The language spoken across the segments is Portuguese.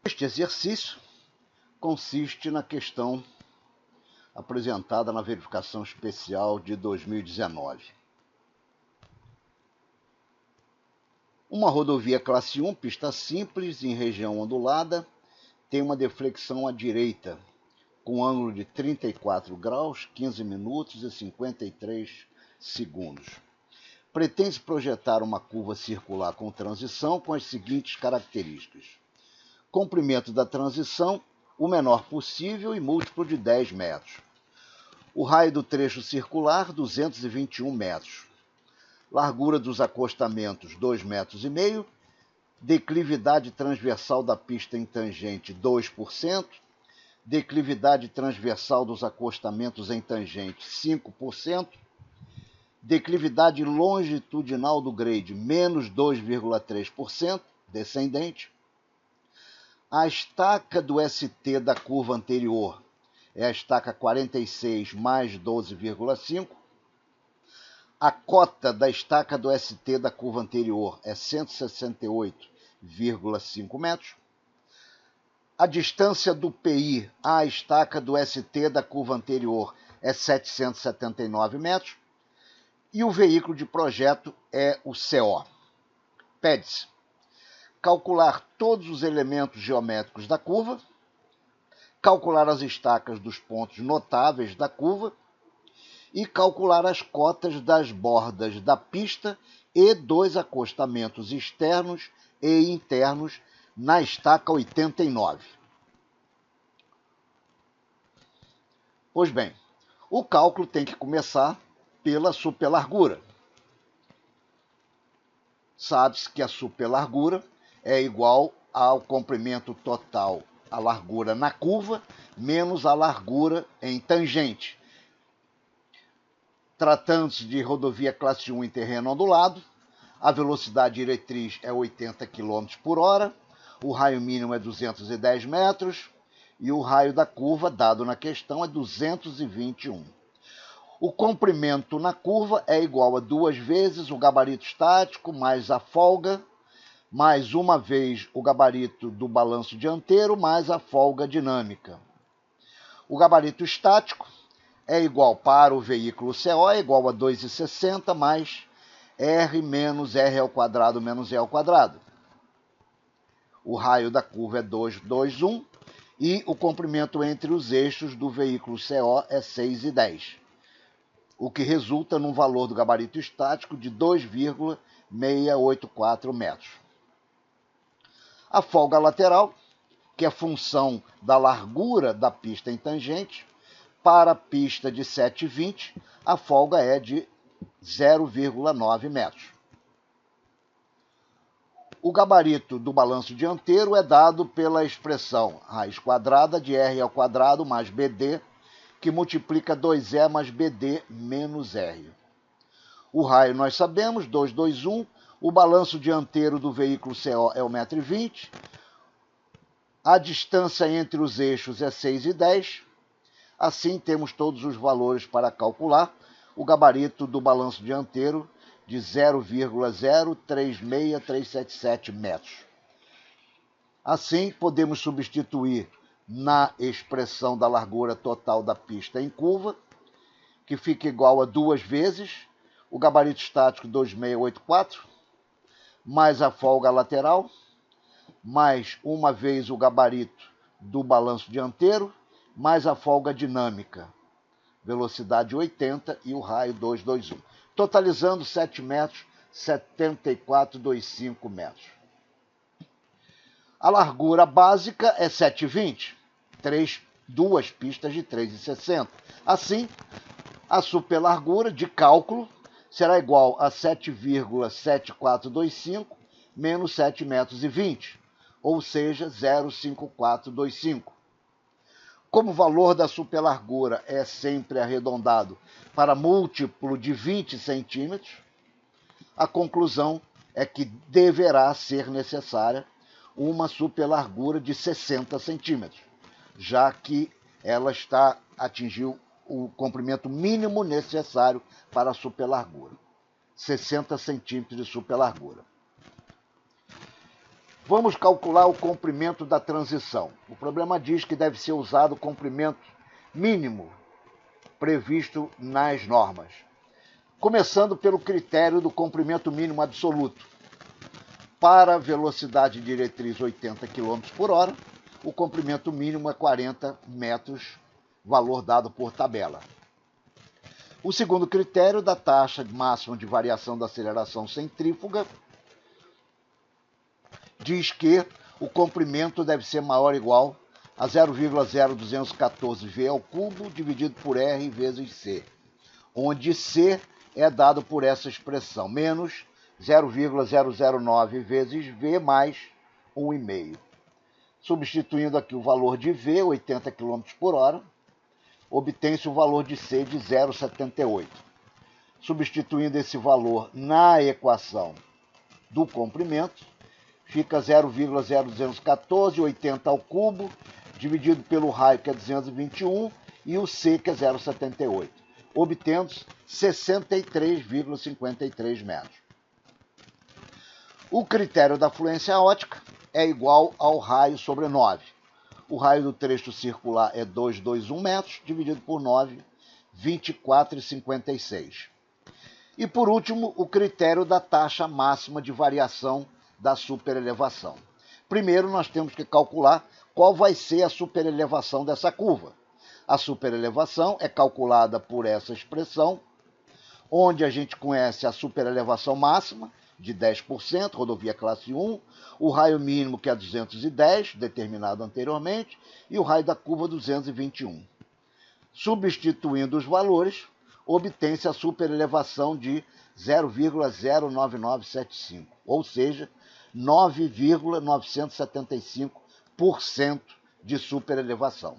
Este exercício consiste na questão apresentada na verificação especial de 2019. Uma rodovia classe 1, pista simples, em região ondulada, tem uma deflexão à direita, com ângulo de 34 graus, 15 minutos e 53 segundos. Pretende-se projetar uma curva circular com transição com as seguintes características: comprimento da transição, o menor possível e múltiplo de 10 metros. O raio do trecho circular, 221 metros. Largura dos acostamentos, 2,5 metros. Declividade transversal da pista em tangente, 2%. Declividade transversal dos acostamentos em tangente, 5%. Declividade longitudinal do grade, menos 2,3%, descendente. A estaca do ST da curva anterior é a estaca 46 mais 12,5. A cota da estaca do ST da curva anterior é 168,5 metros. A distância do PI à estaca do ST da curva anterior é 779 metros. E o veículo de projeto é o CO. Pede-se calcular todos os elementos geométricos da curva, calcular as estacas dos pontos notáveis da curva e calcular as cotas das bordas da pista e dos acostamentos externos e internos na estaca 89. Pois bem, o cálculo tem que começar pela superlargura. Sabe-se que a superlargura é igual ao comprimento total, a largura na curva, menos a largura em tangente. Tratando-se de rodovia classe 1 em terreno ondulado, a velocidade diretriz é 80 km por hora, o raio mínimo é 210 metros e o raio da curva, dado na questão, é 221. O comprimento na curva é igual a 2 vezes o gabarito estático mais a folga, mais uma vez o gabarito do balanço dianteiro, mais a folga dinâmica. O gabarito estático é igual para o veículo CO, é igual a 2,60 mais R menos R ao quadrado menos E ao quadrado. O raio da curva é 2,21 e o comprimento entre os eixos do veículo CO é 6,10, o que resulta num valor do gabarito estático de 2,684 metros. A folga lateral, que é função da largura da pista em tangente, para a pista de 7,20, a folga é de 0,9 metros. O gabarito do balanço dianteiro é dado pela expressão raiz quadrada de R ao quadrado mais BD, que multiplica 2E mais BD menos R. O raio nós sabemos, 221. O balanço dianteiro do veículo CO é 1,20 m. A distância entre os eixos é 6,10. Assim, temos todos os valores para calcular o gabarito do balanço dianteiro de 0,036377 metros. Assim, podemos substituir na expressão da largura total da pista em curva, que fica igual a 2 vezes o gabarito estático 2,684, mais a folga lateral, mais uma vez o gabarito do balanço dianteiro, mais a folga dinâmica, velocidade 80 e o raio 221, totalizando 7 metros, 74,25 metros. A largura básica é 7,20, duas pistas de 3,60. Assim, a superlargura de cálculo será igual a 7,7425 menos 7,20 metros, ou seja, 0,5425. Como o valor da superlargura é sempre arredondado para múltiplo de 20 centímetros, a conclusão é que deverá ser necessária uma superlargura de 60 centímetros, já que ela atingiu o comprimento mínimo necessário para a superlargura. 60 centímetros de superlargura. Vamos calcular o comprimento da transição. O problema diz que deve ser usado o comprimento mínimo previsto nas normas. Começando pelo critério do comprimento mínimo absoluto. Para velocidade diretriz 80 km por hora, o comprimento mínimo é 40 metros, valor dado por tabela. O segundo critério da taxa máxima de variação da aceleração centrífuga diz que o comprimento deve ser maior ou igual a 0,0214 V ao cubo dividido por R vezes C, onde C é dado por essa expressão, menos 0,009 vezes V mais 1,5. Substituindo aqui o valor de V, 80 km por hora, obtém-se o valor de C de 0,78. Substituindo esse valor na equação do comprimento, fica 0,0214, 80 ao cubo, dividido pelo raio, que é 221, e o C, que é 0,78. Obtendo 63,53 metros. O critério da fluência ótica é igual ao raio sobre 9. O raio do trecho circular é 221 metros, dividido por 9, 24,56. E por último, o critério da taxa máxima de variação da superelevação. Primeiro, nós temos que calcular qual vai ser a superelevação dessa curva. A superelevação é calculada por essa expressão, onde a gente conhece a superelevação máxima, de 10%, rodovia classe 1, o raio mínimo, que é 210, determinado anteriormente, e o raio da curva 221. Substituindo os valores, obtém-se a superelevação de 0,09975, ou seja, 9,975% de superelevação.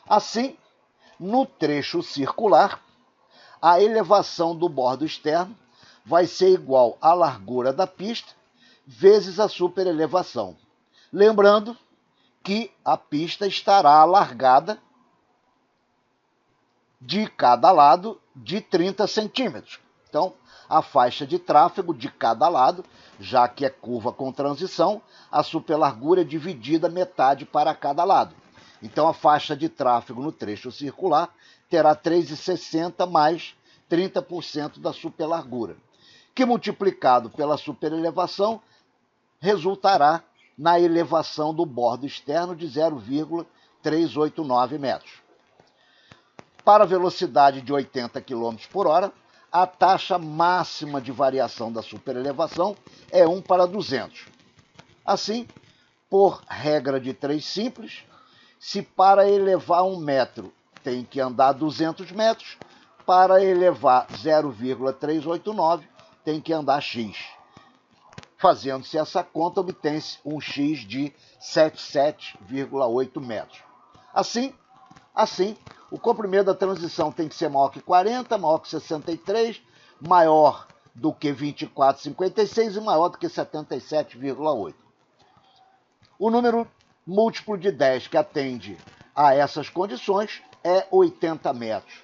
Assim, no trecho circular, a elevação do bordo externo vai ser igual à largura da pista vezes a superelevação. Lembrando que a pista estará alargada de cada lado de 30 centímetros. Então, a faixa de tráfego de cada lado, já que é curva com transição, a superlargura é dividida metade para cada lado. Então, a faixa de tráfego no trecho circular terá 3,60 mais 30% da superlargura, que multiplicado pela superelevação resultará na elevação do bordo externo de 0,389 metros. Para a velocidade de 80 km por hora, a taxa máxima de variação da superelevação é 1 para 200. Assim, por regra de 3 simples, se para elevar 1 metro tem que andar 200 metros, para elevar 0,389 tem que andar x. Fazendo-se essa conta, obtém-se um x de 77,8 metros. Assim, o comprimento da transição tem que ser maior que 40, maior que 63, maior do que 24,56 e maior do que 77,8. O número múltiplo de 10 que atende a essas condições é 80 metros.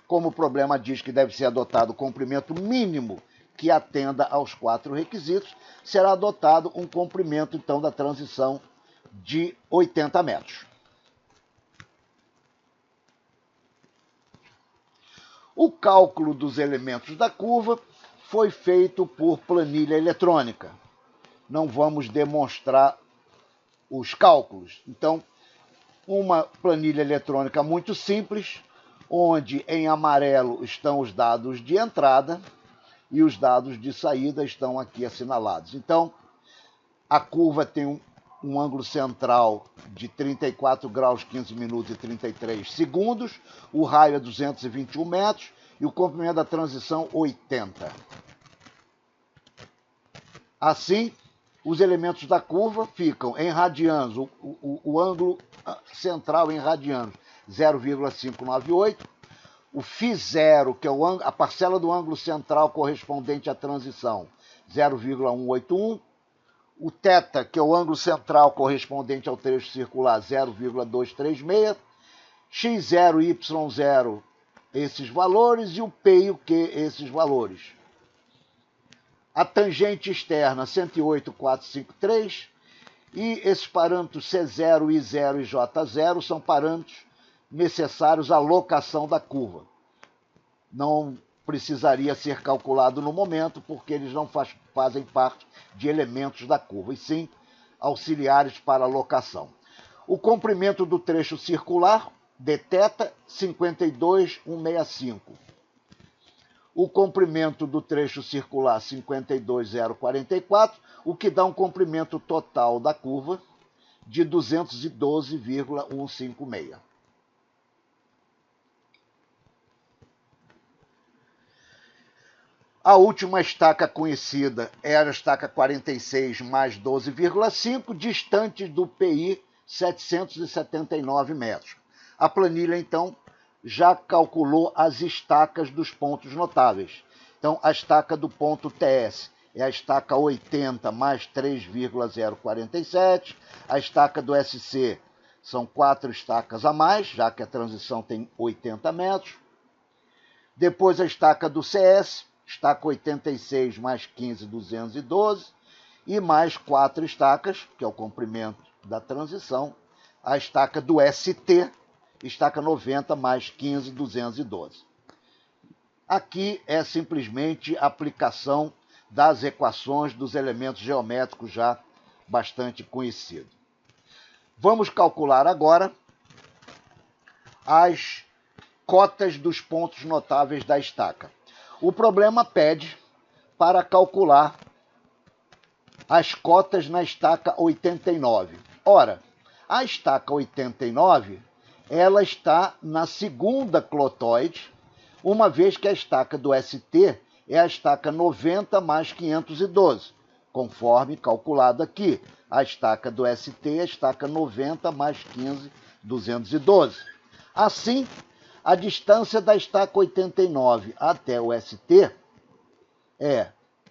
Como o problema diz que deve ser adotado o comprimento mínimo que atenda aos 4 requisitos, será adotado um comprimento, então, da transição de 80 metros. O cálculo dos elementos da curva foi feito por planilha eletrônica. Não vamos demonstrar os cálculos. Então, uma planilha eletrônica muito simples, onde em amarelo estão os dados de entrada e os dados de saída estão aqui assinalados. Então, a curva tem um ângulo central de 34 graus, 15 minutos e 33 segundos, o raio é 221 metros e o comprimento da transição 80. Assim, os elementos da curva ficam em radianos, o ângulo central em radianos 0,598, o φ0, que é a parcela do ângulo central correspondente à transição, 0,181, o θ, que é o ângulo central correspondente ao trecho circular, 0,236, x0 e y0, esses valores, e o P e o Q, esses valores. A tangente externa, 108,453, E esses parâmetros C0, I0 e J0 são parâmetros necessários à locação da curva. Não precisaria ser calculado no momento, porque eles não fazem parte de elementos da curva, e sim auxiliares para a locação. O comprimento do trecho circular, dθ, 52,165. O comprimento do trecho circular, 52,044, o que dá um comprimento total da curva de 212,156. A última estaca conhecida era a estaca 46 mais 12,5, distante do PI 779 metros. A planilha, então, já calculou as estacas dos pontos notáveis. Então, a estaca do ponto TS é a estaca 80 mais 3,047. A estaca do SC são 4 estacas a mais, já que a transição tem 80 metros. Depois a estaca do CS, estaca 86 mais 15,212, e mais 4 estacas, que é o comprimento da transição, a estaca do ST, estaca 90 mais 15,212. Aqui é simplesmente a aplicação das equações dos elementos geométricos já bastante conhecidos. Vamos calcular agora as cotas dos pontos notáveis da estaca. O problema pede para calcular as cotas na estaca 89. Ora, a estaca 89, ela está na segunda clotoide, uma vez que a estaca do ST é a estaca 90 mais 512, conforme calculado aqui. A estaca do ST é a estaca 90 mais 15,212. Assim, a distância da estaca 89 até o ST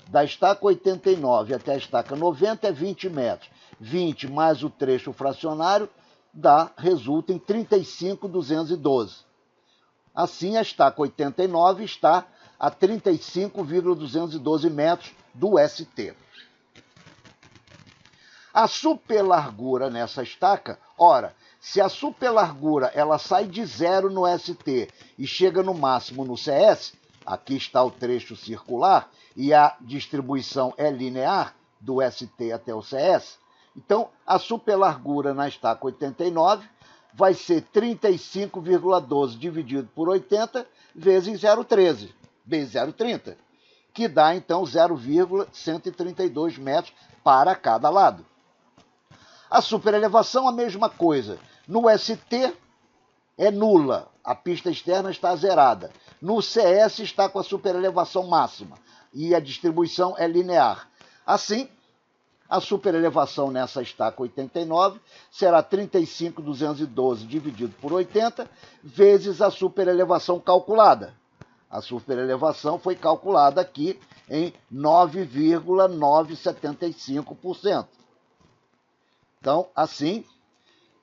da estaca 89 até a estaca 90 é 20 metros. 20 mais o trecho fracionário resulta em 35,212. Assim, a estaca 89 está a 35,212 metros do ST. A superlargura nessa estaca, ora, se a superlargura ela sai de zero no ST e chega no máximo no CS, aqui está o trecho circular e a distribuição é linear do ST até o CS, então a superlargura na estaca 89 vai ser 35,12 dividido por 80 vezes 0,13, vezes 0,30, que dá então 0,132 metros para cada lado. A superelevação, a mesma coisa. No ST é nula, a pista externa está zerada. No CS está com a superelevação máxima e a distribuição é linear. Assim, a superelevação nessa estaca 89 será 35,212 dividido por 80 vezes a superelevação calculada. A superelevação foi calculada aqui em 9,975%. Então, assim,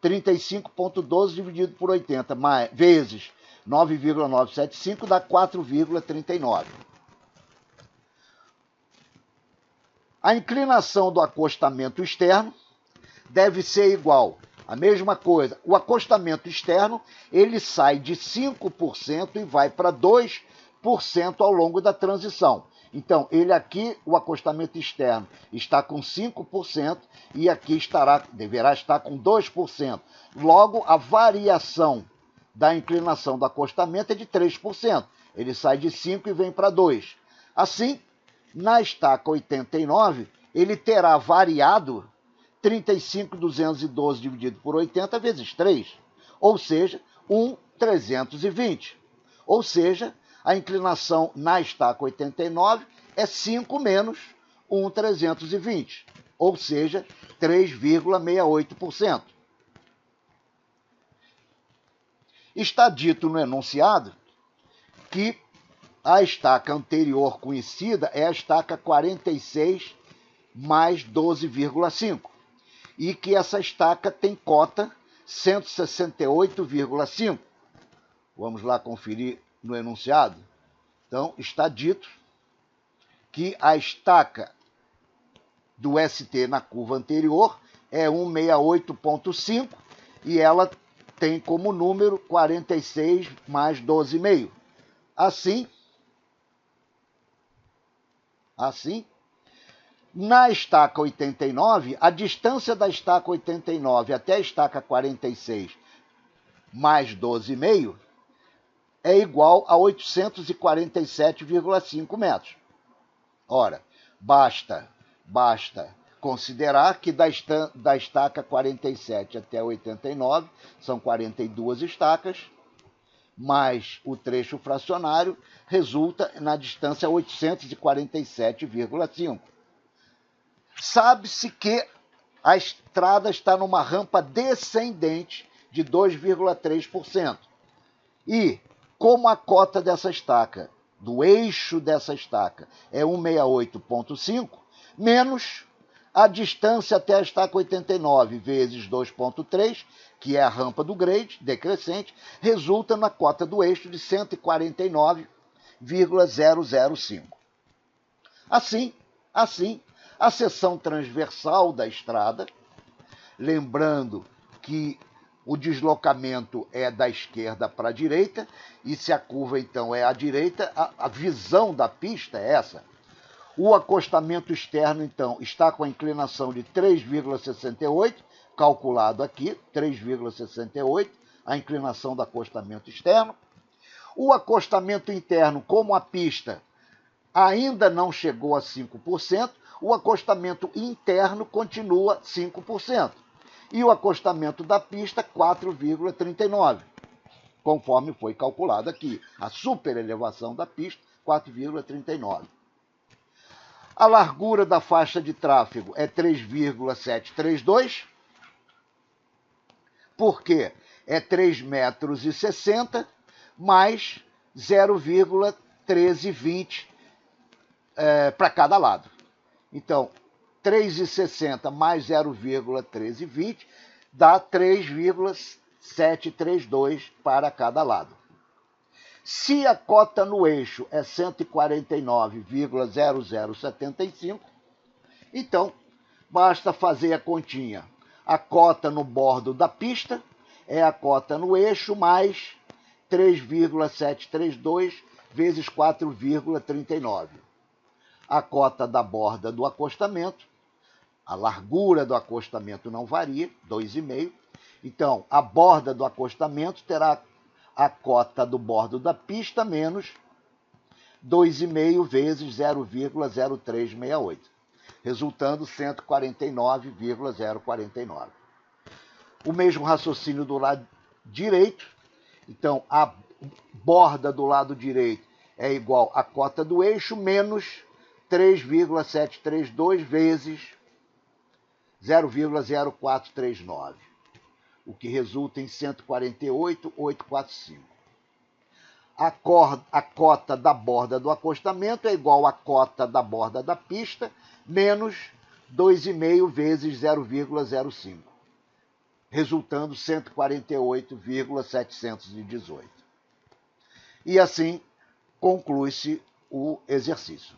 35,12 dividido por 80 vezes 9,975 dá 4,39. A inclinação do acostamento externo deve ser igual. A mesma coisa, o acostamento externo ele sai de 5% e vai para 2% ao longo da transição. Então, ele aqui, o acostamento externo, está com 5% e aqui deverá estar com 2%. Logo, a variação da inclinação do acostamento é de 3%. Ele sai de 5% e vem para 2%. Assim, na estaca 89, ele terá variado 35,212 dividido por 80 vezes 3, ou seja, 1,320. Ou seja, a inclinação na estaca 89 é 5 menos 1,320, ou seja, 3,68%. Está dito no enunciado que a estaca anterior conhecida é a estaca 46 mais 12,5 e que essa estaca tem cota 168,5. Vamos lá conferir no enunciado. Então, está dito que a estaca do ST na curva anterior é 168,5 e ela tem como número 46 mais 12,5. Assim, na estaca 89, a distância da estaca 89 até a estaca 46 mais 12,5 é igual a 847,5 metros. Ora, basta considerar que da estaca 47 até 89 são 42 estacas, mais o trecho fracionário, resulta na distância 847,5. Sabe-se que a estrada está numa rampa descendente de 2,3%. E, como a cota dessa estaca, do eixo dessa estaca, é 168,5, menos a distância até a estaca 89 vezes 2,3, que é a rampa do grade, decrescente, resulta na cota do eixo de 149,005. Assim, a seção transversal da estrada, lembrando que o deslocamento é da esquerda para a direita, e se a curva então é à direita, a visão da pista é essa. O acostamento externo, então, está com a inclinação de 3,68, calculado aqui, 3,68, a inclinação do acostamento externo. O acostamento interno, como a pista ainda não chegou a 5%, o acostamento interno continua 5%. E o acostamento da pista, 4,39%, conforme foi calculado aqui. A superelevação da pista, 4,39%. A largura da faixa de tráfego é 3,732, porque é 3,60 metros mais 0,1320 para cada lado. Então, 3,60 mais 0,1320 dá 3,732 para cada lado. Se a cota no eixo é 149,0075, então basta fazer a continha. A cota no bordo da pista é a cota no eixo mais 3,732 vezes 4,39. A cota da borda do acostamento, a largura do acostamento não varia, 2,5. Então, a borda do acostamento terá a cota do bordo da pista menos 2,5 vezes 0,0368, resultando 149,049. O mesmo raciocínio do lado direito. Então, a borda do lado direito é igual à cota do eixo menos 3,732 vezes 0,0439. O que resulta em 148,845. A cota da borda do acostamento é igual à cota da borda da pista, menos 2,5 vezes 0,05, resultando 148,718. E assim conclui-se o exercício.